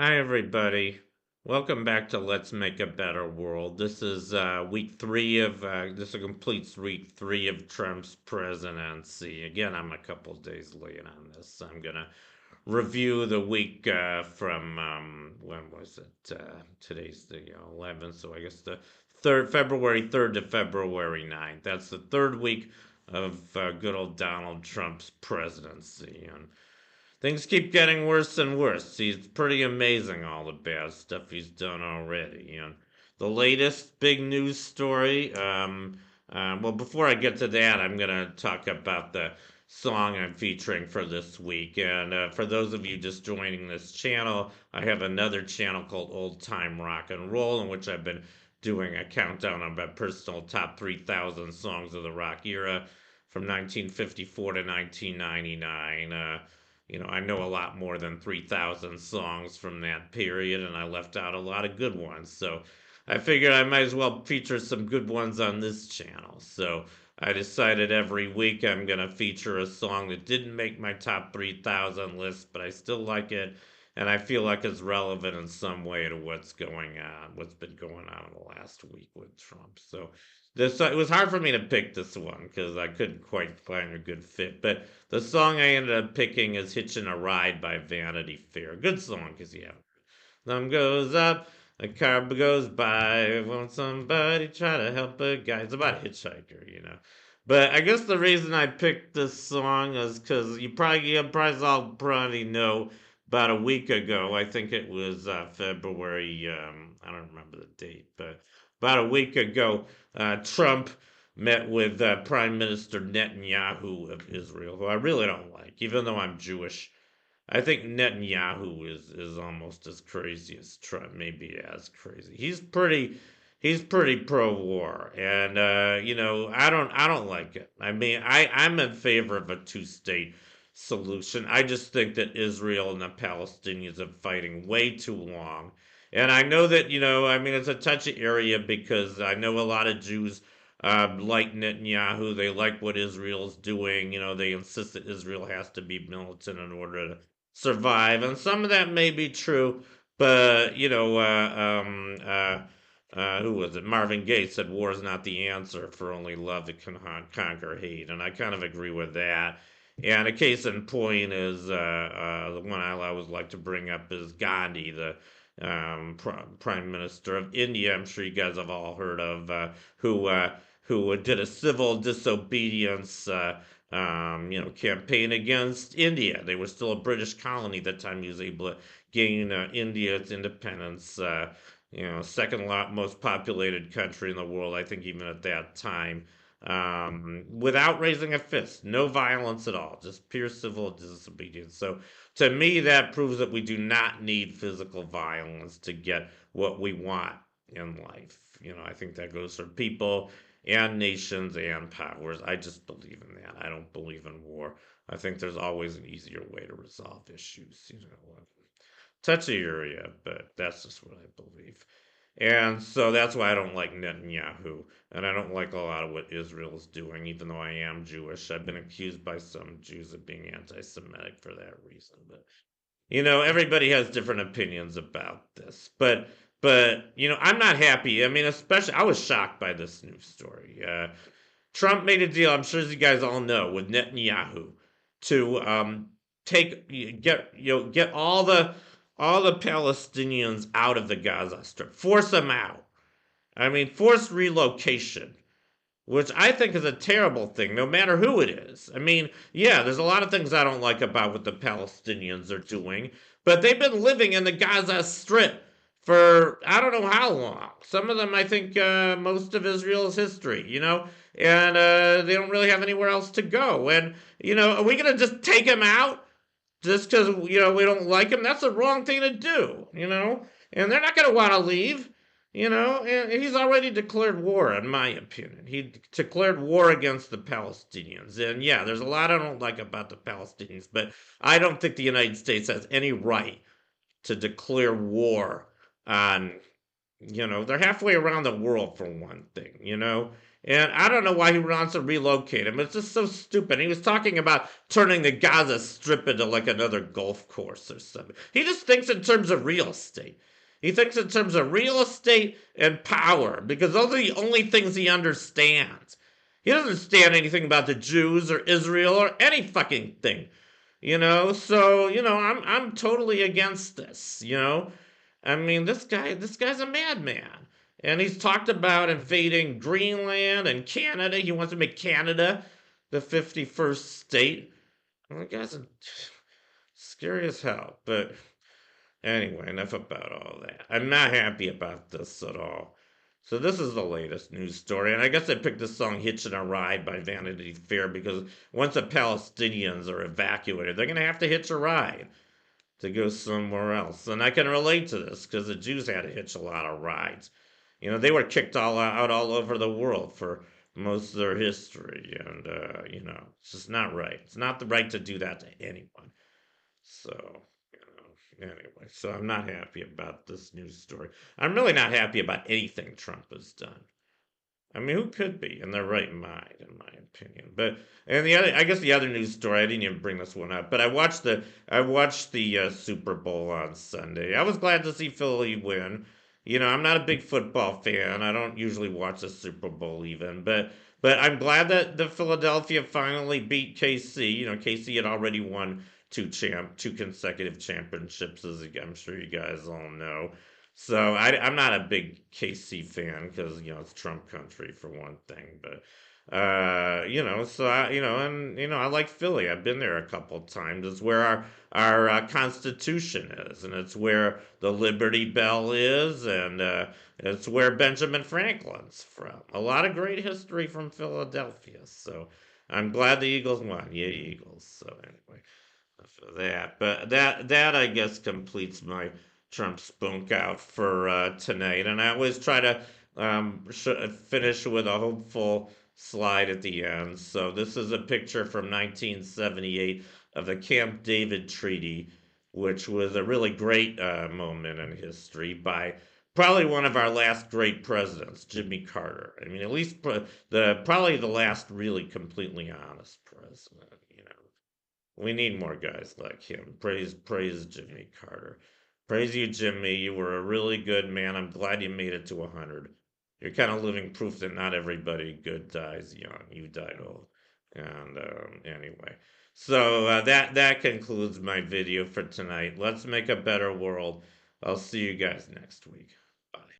Hi, everybody. Welcome back to Let's Make a Better World. This is week three of this completes week three of Trump's presidency. Again, I'm a couple days late on this. I'm gonna review the week from when was it? Today's the 11th, so I guess the February 3rd to February 9th. That's the third week of good old Donald Trump's presidency, and things keep getting worse and worse. He's pretty amazing, all the bad stuff he's done already. The latest big news story. Well, before I get to that, I'm gonna talk about the song I'm featuring for this week. And for those of you just joining this channel, I have another channel called Old Time Rock and Roll, in which I've been doing a countdown of my personal top 3,000 songs of the rock era from 1954 to 1999. I know a lot more than 3,000 songs from that period, and I left out a lot of good ones. So I figured I might as well feature some good ones on this channel. So I decided every week I'm going to feature a song that didn't make my top 3,000 list, but I still like it, and I feel like it's relevant in some way to what's going on, what's been going on in the last week with Trump. So it was hard for me to pick this one because I couldn't quite find a good fit, but the song I ended up picking is Hitchin' a Ride by Vanity Fair. Good song, because yeah. Thumb goes up, a car goes by. Won't somebody try to help a guy? It's about a hitchhiker. But I guess the reason I picked this song is because you probably all probably know about a week ago. I think it was February. I don't remember the date, but about a week ago, Trump met with Prime Minister Netanyahu of Israel, who I really don't like, even though I'm Jewish. I think Netanyahu is almost as crazy as Trump, maybe as crazy. He's pretty pro-war, and I don't like it. I mean, I'm in favor of a two-state solution. I just think that Israel and the Palestinians have fighting way too long. And I know that, I mean, it's a touchy area because I know a lot of Jews like Netanyahu. They like what Israel's doing. They insist that Israel has to be militant in order to survive, and some of that may be true. But who was it? Marvin Gaye said, "War is not the answer, for only love that can conquer hate," and I kind of agree with that. And a case in point is the one I always like to bring up is Gandhi, the Prime Minister of India. I'm sure you guys have all heard of who did a civil disobedience campaign against India. They were still a British colony at the time. He was able to gain India its independence. Second most populated country in the world, I think, even at that time, without raising a fist, no violence at all, just pure civil disobedience. So, to me, that proves that we do not need physical violence to get what we want in life. I think that goes for people and nations and powers. I just believe in that. I don't believe in war. I think there's always an easier way to resolve issues. Touchy area, but that's just what I believe. And so that's why I don't like Netanyahu. And I don't like a lot of what Israel is doing, even though I am Jewish. I've been accused by some Jews of being anti Semitic for that reason. But everybody has different opinions about this. But I'm not happy. I mean, especially I was shocked by this news story. Trump made a deal, I'm sure as you guys all know, with Netanyahu to get all the Palestinians out of the Gaza Strip, force them out. I mean, forced relocation, which I think is a terrible thing, no matter who it is. I mean, yeah, there's a lot of things I don't like about what the Palestinians are doing, but they've been living in the Gaza Strip for I don't know how long. Some of them, I think, most of Israel's history, and they don't really have anywhere else to go. And, are we going to just take them out? Just because we don't like him, that's the wrong thing to do. And they're not going to want to leave. And he's already declared war, in my opinion. He declared war against the Palestinians. And yeah, there's a lot I don't like about the Palestinians, but I don't think the United States has any right to declare war on, they're halfway around the world for one thing. And I don't know why he wants to relocate him. It's just so stupid. He was talking about turning the Gaza Strip into like another golf course or something. He just thinks in terms of real estate. He thinks in terms of real estate and power because those are the only things he understands. He doesn't understand anything about the Jews or Israel or any fucking thing. So I'm totally against this. I mean, this guy's a madman. And he's talked about invading Greenland and Canada. He wants to make Canada the 51st state. Well, the guy's scary as hell. But anyway, enough about all that. I'm not happy about this at all. So this is the latest news story, and I guess I picked this song "Hitchin' a Ride" by Vanity Fair because once the Palestinians are evacuated, they're gonna have to hitch a ride to go somewhere else. And I can relate to this because the Jews had to hitch a lot of rides. They were kicked all out all over the world for most of their history, and it's just not right. It's not the right to do that to anyone. So, anyway, so I'm not happy about this news story. I'm really not happy about anything Trump has done. I mean, who could be in their right mind, in my opinion? But and I guess the other news story, I didn't even bring this one up, but I watched the Super Bowl on Sunday. I was glad to see Philly win. I'm not a big football fan. I don't usually watch the Super Bowl even, but I'm glad that the Philadelphia finally beat KC. KC had already won two consecutive championships, as I'm sure you guys all know. So I'm not a big KC fan because it's Trump country for one thing, but so I like Philly. I've been there a couple times. It's where our Constitution is, and it's where the Liberty Bell is, and it's where Benjamin Franklin's from. A lot of great history from Philadelphia. So I'm glad the Eagles won. Yeah, Eagles. So anyway for that. But that I guess completes my Trump spunk out for tonight. And I always try to finish with a hopeful slide at the end. So this is a picture from 1978 of the Camp David Treaty, which was a really great moment in history by probably one of our last great presidents, Jimmy Carter. I mean, at least probably the last really completely honest president. We need more guys like him. Praise Jimmy Carter. Praise you, Jimmy. You were a really good man. I'm glad you made it to 100. You're kind of living proof that not everybody good dies young. You died old. And anyway, so that concludes my video for tonight. Let's make a better world. I'll see you guys next week. Bye.